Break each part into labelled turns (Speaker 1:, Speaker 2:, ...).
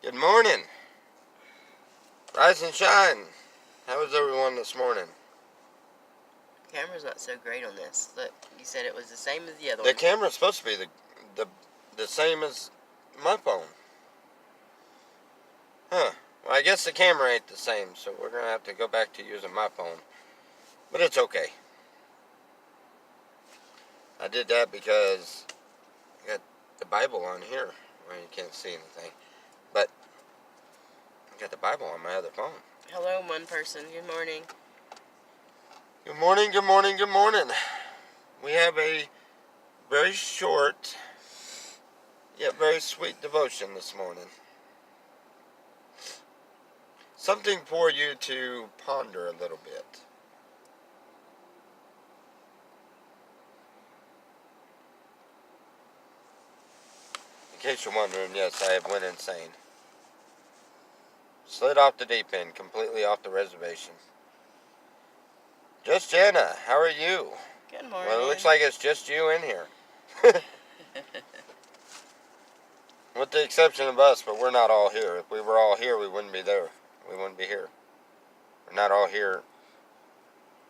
Speaker 1: Good morning. Rise and shine. How is everyone this morning?
Speaker 2: Camera's not so great on this. Look, you said it was the same as the other
Speaker 1: The
Speaker 2: one.
Speaker 1: camera's supposed to be the same as my phone. Huh. Well, I guess the camera ain't the same, so we're going to have to go back to using my phone. But it's okay. I did that because I got the Bible on here where you can't see anything. But I got the Bible on my other phone.
Speaker 2: Hello, one person. Good morning.
Speaker 1: Good morning, good morning, good morning. We have a very short, yet very sweet devotion this morning. Something for you to ponder a little bit. In case you're wondering, yes, I have went insane. Slid off the deep end, completely off the reservation. Just Jana, how are you?
Speaker 2: Good morning.
Speaker 1: Well, it looks like it's just you in here. With the exception of us, but we're not all here. If we were all here, we wouldn't be there. We wouldn't be here. We're not all here.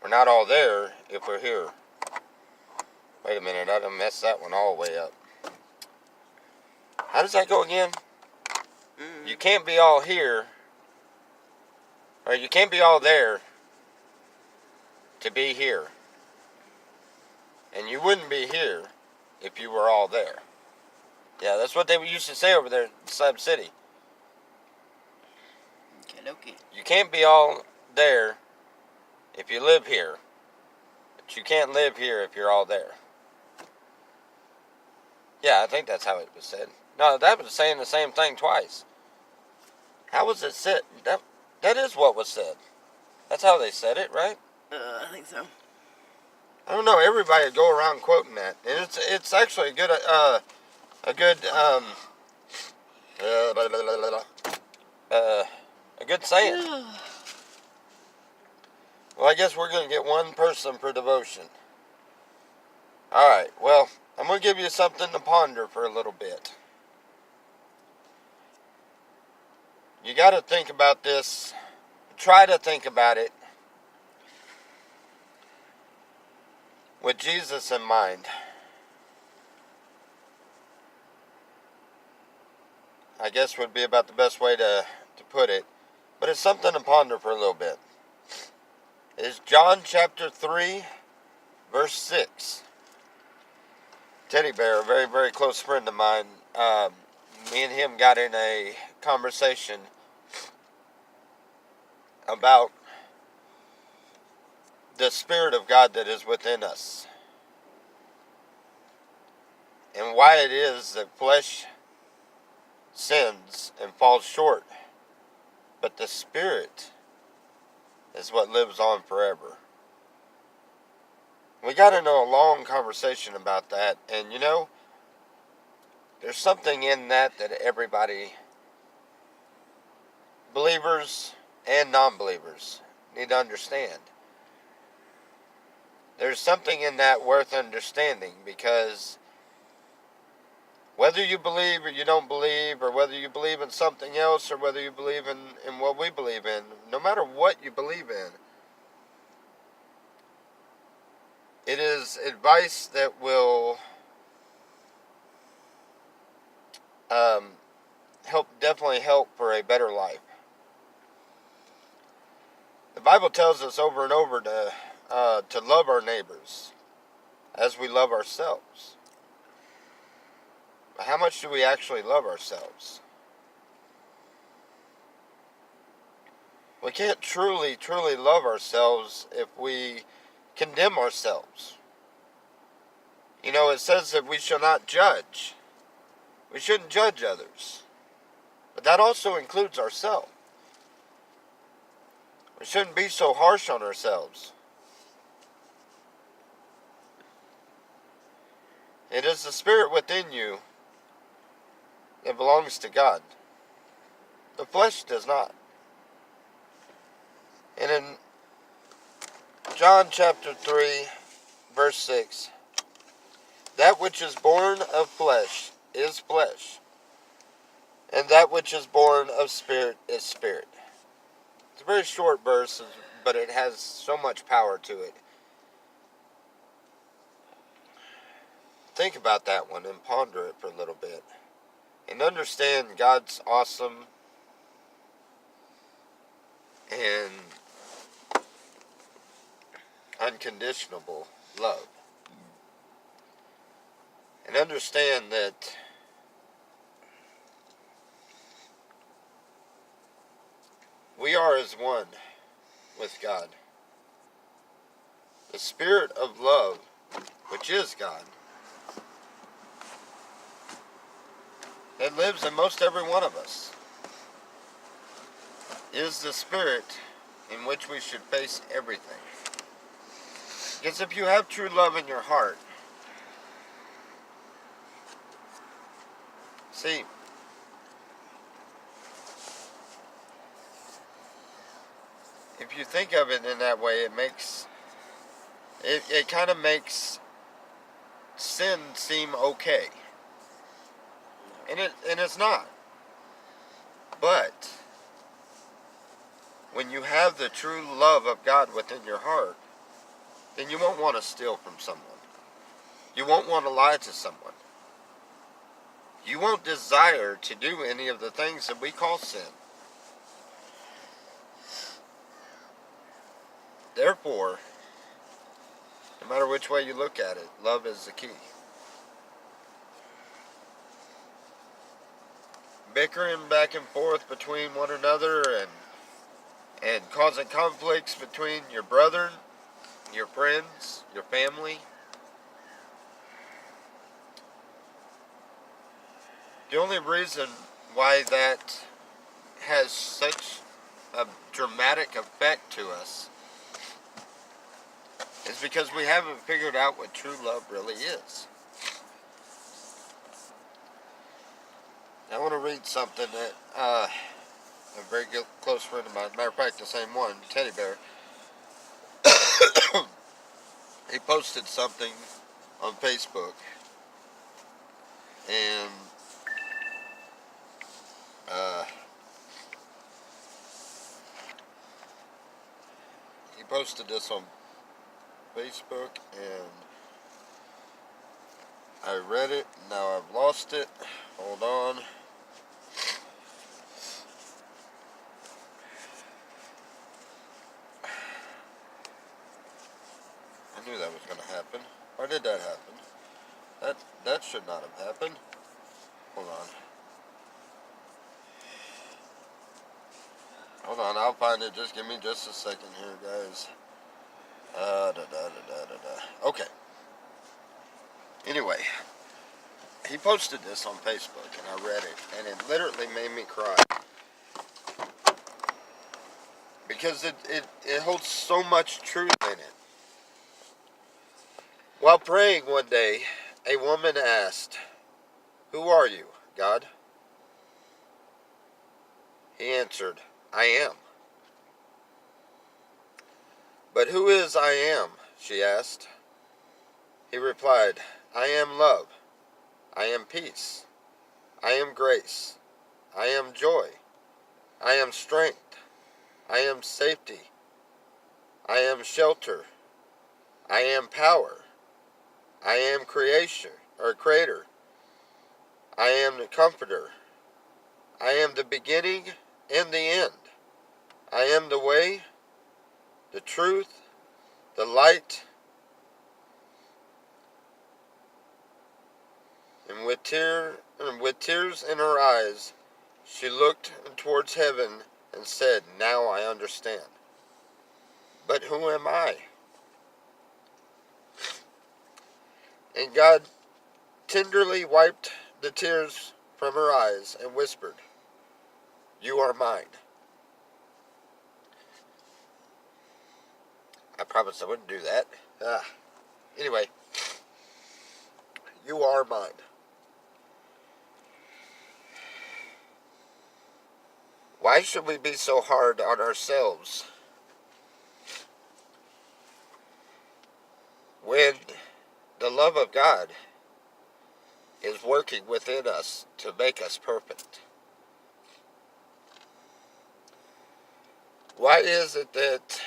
Speaker 1: We're not all there if we're here. Wait a minute, I done messed that one all the way up. How does that go again? You can't be all here, or you can't be all there to be here. And you wouldn't be here if you were all there. Yeah, that's what they used to say over there in Slab City.
Speaker 2: Okay.
Speaker 1: You can't be all there if you live here. But you can't live here if you're all there. Yeah, I think that's how it was said. No, that was saying the same thing twice. How was it said? That is what was said. That's how they said it, right?
Speaker 2: I think so.
Speaker 1: I don't know. Everybody would go around quoting that, and it's actually a good a good saying. Well, I guess we're going to get one person per devotion. All right. Well, I'm going to give you something to ponder for a little bit. You got to think about this. Try to think about it with Jesus in mind. I guess would be about the best way to put it. But it's something to ponder for a little bit. It's John chapter 3, verse 6. Teddy Bear, a very, very close friend of mine, me and him got in a conversation about the Spirit of God that is within us. And why it is that flesh sins and falls short. But the Spirit is what lives on forever. We got into a long conversation about that. And you know, there's something in that everybody, believers and non-believers, need to understand. There's something in that worth understanding, because whether you believe or you don't believe, or whether you believe in something else, or whether you believe in what we believe in, no matter what you believe in, it is advice that will definitely help for a better life. The Bible tells us over and over to love our neighbors as we love ourselves. But how much do we actually love ourselves? We can't truly, truly love ourselves if we condemn ourselves. You know, it says that we shall not judge. We shouldn't judge others. But that also includes ourselves. We shouldn't be so harsh on ourselves. It is the Spirit within you that belongs to God. The flesh does not. And in John chapter 3, verse 6, that which is born of flesh is flesh, And that which is born of spirit is spirit. It's a very short verse, but it has so much power to it. Think about that one and ponder it for a little bit. And understand God's awesome and unconditional love. And understand that we are as one with God. The spirit of love, which is God, that lives in most every one of us, is the spirit in which we should face everything. Because if you have true love in your heart, see, if you think of it in that way, it kind of makes sin seem okay. And it's not. But when you have the true love of God within your heart, then you won't want to steal from someone. You won't want to lie to someone. You won't desire to do any of the things that we call sin. Therefore, no matter which way you look at it, love is the key. Bickering back and forth between one another and causing conflicts between your brethren, your friends, your family. The only reason why that has such a dramatic effect to us is because we haven't figured out what true love really is. I want to read something that a very close friend of mine, matter of fact, the same one, Teddy Bear, he posted something on Facebook, and he posted this on Facebook, and I read it. Now I've lost it. Hold on. I knew that was going to happen. Why did that happen? That should not have happened. Hold on. Hold on, I'll find it. Just give me just a second here, guys. Okay. Anyway, he posted this on Facebook, and I read it, and it literally made me cry. Because it holds so much truth in it. While praying one day, a woman asked, "Who are you, God?" He answered, "I am." "But who is I am?" she asked. He replied, "I am love. I am peace. I am grace. I am joy. I am strength. I am safety. I am shelter. I am power. I am creator. I am the comforter. I am the beginning and the end. I am the way, the truth, the light." And with tears in her eyes, she looked towards heaven and said, "Now I understand. But who am I?" And God tenderly wiped the tears from her eyes and whispered, "You are mine." I promised I wouldn't do that. Anyway, you are mine. Why should we be so hard on ourselves when the love of God is working within us to make us perfect? Why is it that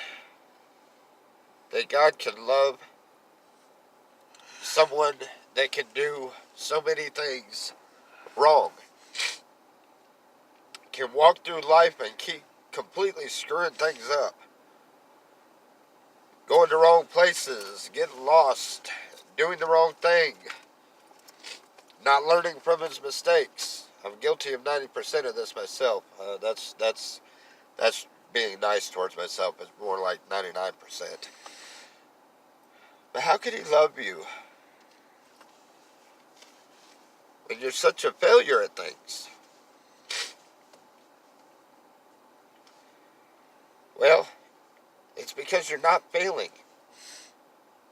Speaker 1: God can love someone that can do so many things wrong, can walk through life and keep completely screwing things up, going to wrong places, getting lost, doing the wrong thing, not learning from his mistakes? I'm guilty of 90% of this myself. That's being nice towards myself. It's more like 99%. But how could he love you when you're such a failure at things? Well, it's because you're not failing.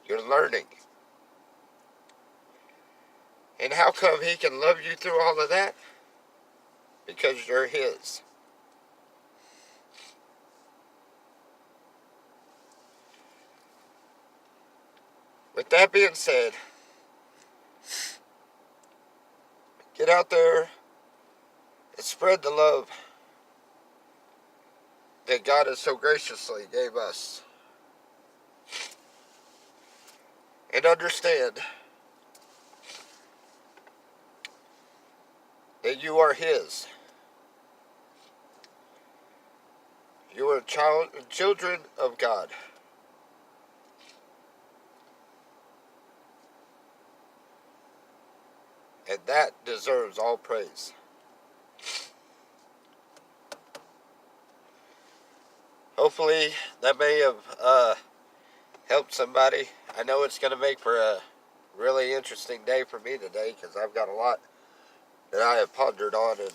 Speaker 1: You're learning. And how come he can love you through all of that? Because you're his. With that being said, get out there and spread the love that God has so graciously gave us. And understand that you are his. You are children of God. And that deserves all praise. Hopefully that may have helped somebody. I know it's going to make for a really interesting day for me today, because I've got a lot that I have pondered on, and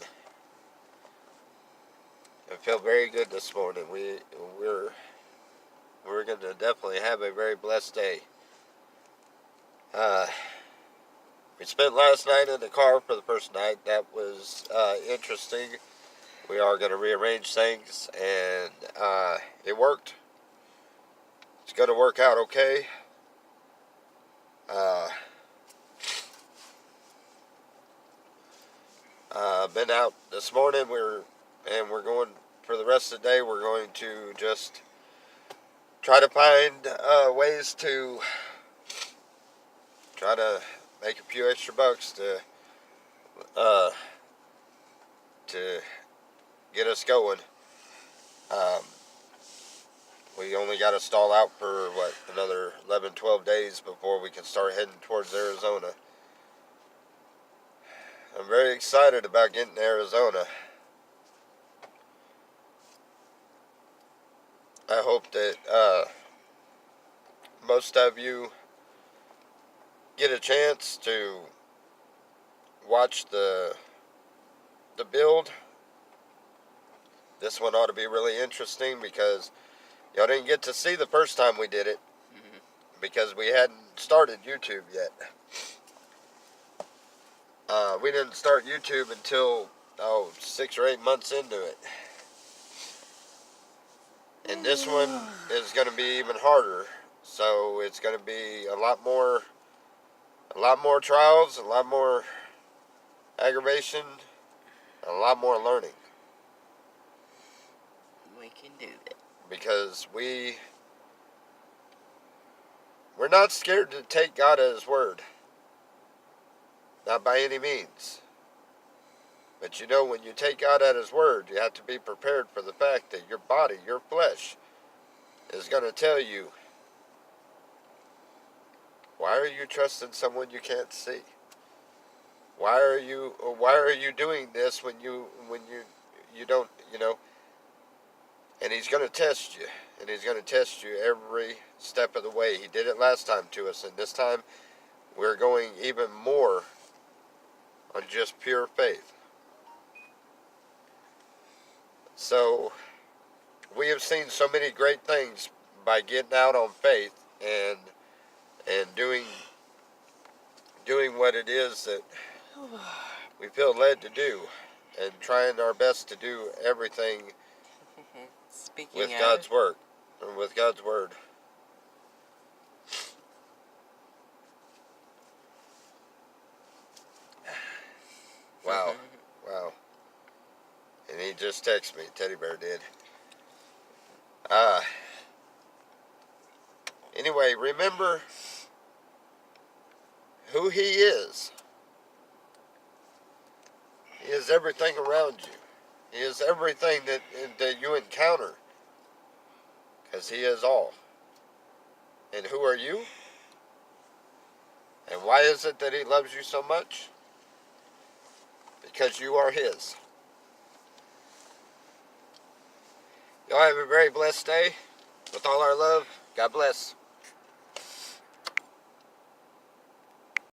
Speaker 1: I feel very good this morning. We're going to definitely have a very blessed day. We spent last night in the car for the first night. That was interesting. We are going to rearrange things, and it worked. It's going to work out okay. Been out this morning. We're going for the rest of the day. We're going to just try to find ways to try to make a few extra bucks to get us going. We only got to stall out for another 11, 12 days before we can start heading towards Arizona. I'm very excited about getting to Arizona. I hope that most of you get a chance to watch the build. This one ought to be really interesting, because y'all didn't get to see the first time we did it, because we hadn't started YouTube yet. We didn't start YouTube until 6 or 8 months into it. And this one is going to be even harder. So it's going to be a lot more trials, a lot more aggravation, a lot more learning.
Speaker 2: We can do that.
Speaker 1: Because we're not scared to take God at his word. Not by any means. But when you take God at his word, you have to be prepared for the fact that your body, your flesh, is going to tell you, why are you trusting someone you can't see? Why are you doing this when you don't, And he's going to test you. And he's going to test you every step of the way. He did it last time to us. And this time, we're going even more on just pure faith. So, we have seen so many great things by getting out on faith and doing what it is that we feel led to do, and trying our best to do everything with God's word. Wow. And he just texted me, Teddy Bear did. Anyway, remember who He is. He is everything around you. He is everything that you encounter. Because He is all. And who are you? And why is it that He loves you so much? Because you are His. Y'all have a very blessed day. With all our love, God bless.